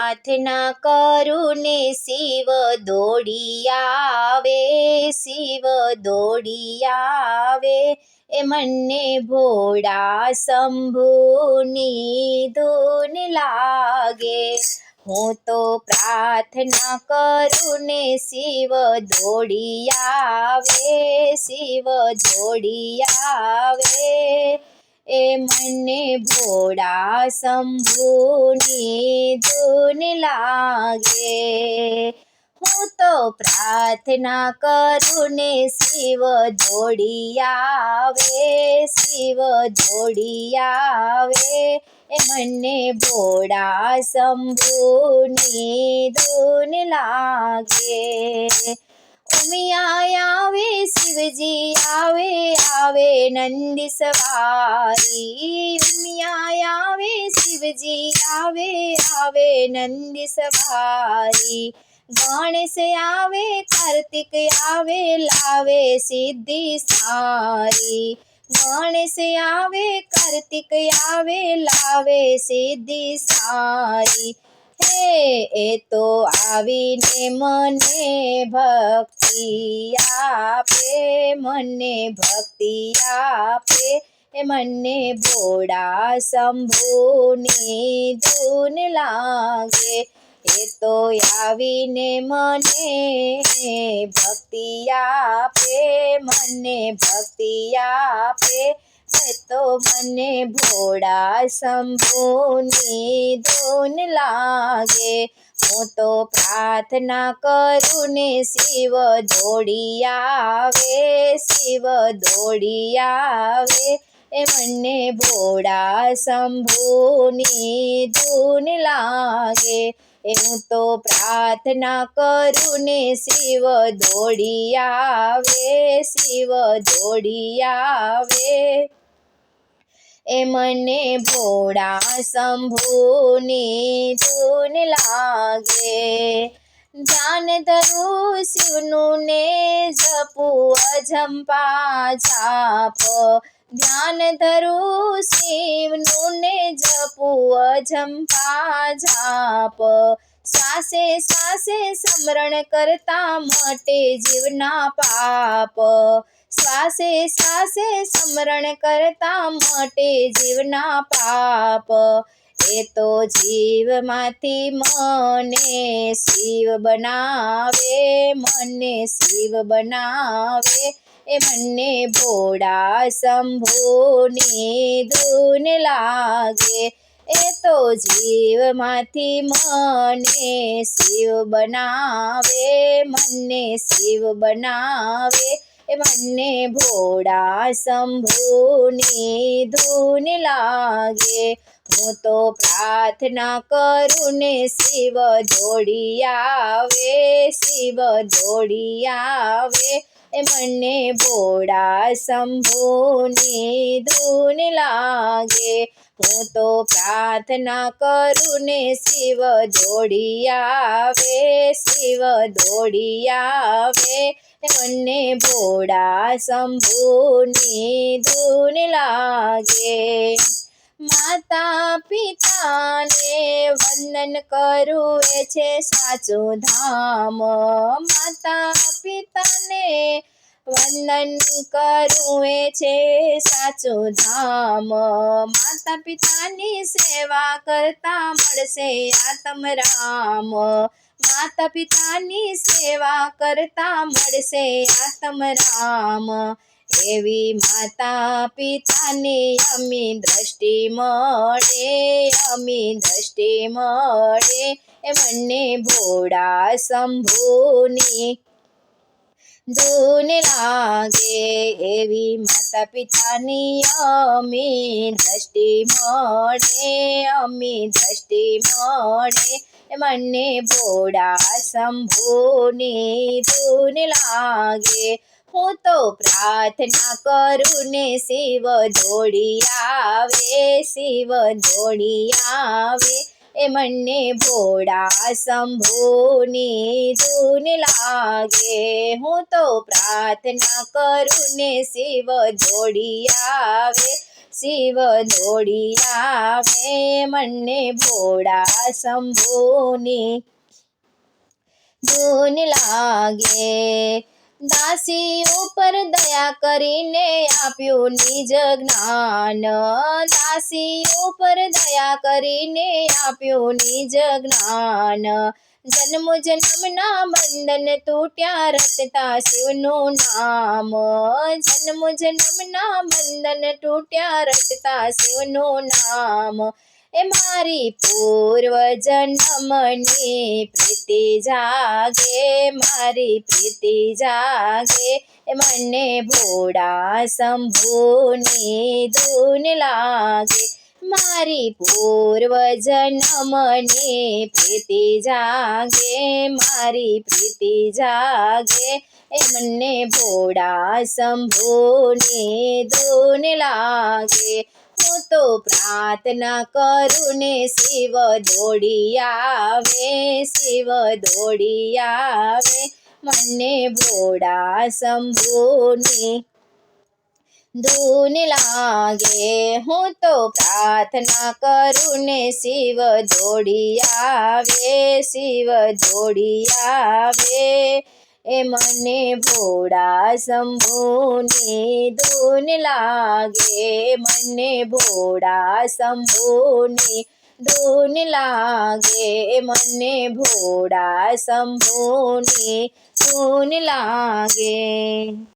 પ્રાર્થના કરું ને શિવ દોડી આવે, શિવ દોડી આવે, એ મને ભોળા શંભુની ધૂન લાગે। હું તો પ્રાર્થના કરું ને શિવ દોડી આવે, શિવ દોડી આવે, એ મને ભોળા શંભુની ધૂન લાગે। હું તો પ્રાર્થના કરું ને શિવ દોડી આવે, શિવ દોડી આવે, એ મને ભોળા શંભુની ધૂન લાગે। ઉમિયા આવે શિવજી આવે, આવે નંદી સવારી, ઉમિયા આવે શિવજી આવે, આવે નંદી સવારી, ગણેશ આવે કાર્તિક આવે, લાવે સિદ્ધિ સારી, ગણેશ આવે કાર્તિક આવે, લાવે સિદ્ધિ સારી, હે એ તો આવીને મને ભક્તિ આપે, મને ભક્તિ આપે, એ મને ભોળા શંભુની ધૂન લાગે। એ તો આવીને મને ભક્તિ આપે, મને ભક્તિ આપે, એ તો મને ભોળા શંભુની ધૂન લાગે। હું તો પ્રાર્થના કરું ને શિવ દોડી આવે, શિવ દોડી આવે, એ મને ભોળા શંભુની ધૂન લાગે। હું તો પ્રાર્થના કરું ને શિવ દોડી આવે, શિવ દોડી આવે, એ મને ભોળા શંભુની ધૂન લાગે। ધ્યાન ધરું શિવનું ને જપું અજંપા જાપ, ધ્યાન ધરું શિવનું ને જપું અજંપા જાપ, શ્વાસે શ્વાસે સ્મરણ કરતા મટે જીવના પાપ, શ્વાસે શ્વાસે સ્મરણ કરતા મટે જીવના પાપ, એ તો જીવમાંથી મને શિવ બનાવે, મને શિવ બનાવે, એ મને ભોળા શંભુની ધૂન લાગે। એ તો જીવમાંથી મને શિવ બનાવે, મને શિવ બનાવે, એ મને ભોળા શંભુની ધૂન લાગે। હું તો પ્રાર્થના કરું ને શિવ દોડી આવે, શિવ દોડી આવે, એ મને ભોળા શંભુની ધૂન લાગે। હું તો પ્રાર્થના કરું ને શિવ દોડી આવે, શિવ દોડી આવે, એ મને ભોળા શંભુની ધૂન લાગે। માતા પિતાને વંદન કરવું એ છે સાચું ધામ, માતા પિતાને વંદન કરવું એ છે સાચું ધામ, માતા પિતાની સેવા કરતા મળશે આત્મરામ, માતા પિતાની સેવા કરતા મળશે આત્મરામ, એવી માતા પિતાની અમી દ્રષ્ટિ મળે, અમી દ્રષ્ટિ મળે, એ મને ભોળા શંભુની ધૂન લાગે। એવી માતા પિતાની અમી દ્રષ્ટિ મળે, અમી દ્રષ્ટિ મળે, એ મને ભોળા શંભુની ધૂન લાગે। હું તો પ્રાર્થના કરું ને શિવ દોડી આવે, શિવ દોડી આવે, એ મને ભોળા શંભુની ધૂન લાગે। હું તો પ્રાર્થના કરું ને શિવ દોડી આવે, શિવ દોડી આવે મને ભોળા શંભુની ધૂન લાગે દાસી ઉપર દયા કરીને આપ્યું નિજ જ્ઞાન દાસી ઉપર દયા કરીને આપ્યું નિજ જ્ઞાન જન્મ જન્મના બંધન તૂટ્યા રટતા શિવનું નામ જન્મ જન્મના બંધન તૂટ્યા રટતા શિવનું નામ એ મારી પૂર્વ જન્મની પ્રીતિ જાગે મારી પ્રીતિ જાગે એ મને ભોળા શંભુની ધૂન લાગે મારી પૂર્વ જન્મની પ્રીતિ જાગે મારી પ્રીતિ જાગે એ મને ભોળા શંભુની ધૂન લાગે હું તો પ્રાર્થના કરું ને શિવ દોડી આવે શિવ દોડી આવે મને ભોળા શંભુની ધૂન લાગે હું તો પ્રાર્થના કરું ને શિવ દોડી આવે શિવ દોડી આવે એ મને ભોળા શંભુની ધૂન લાગે મને ભોળા શંભુની ધૂન લાગે મને ભોળા શંભુની ધૂન લાગે।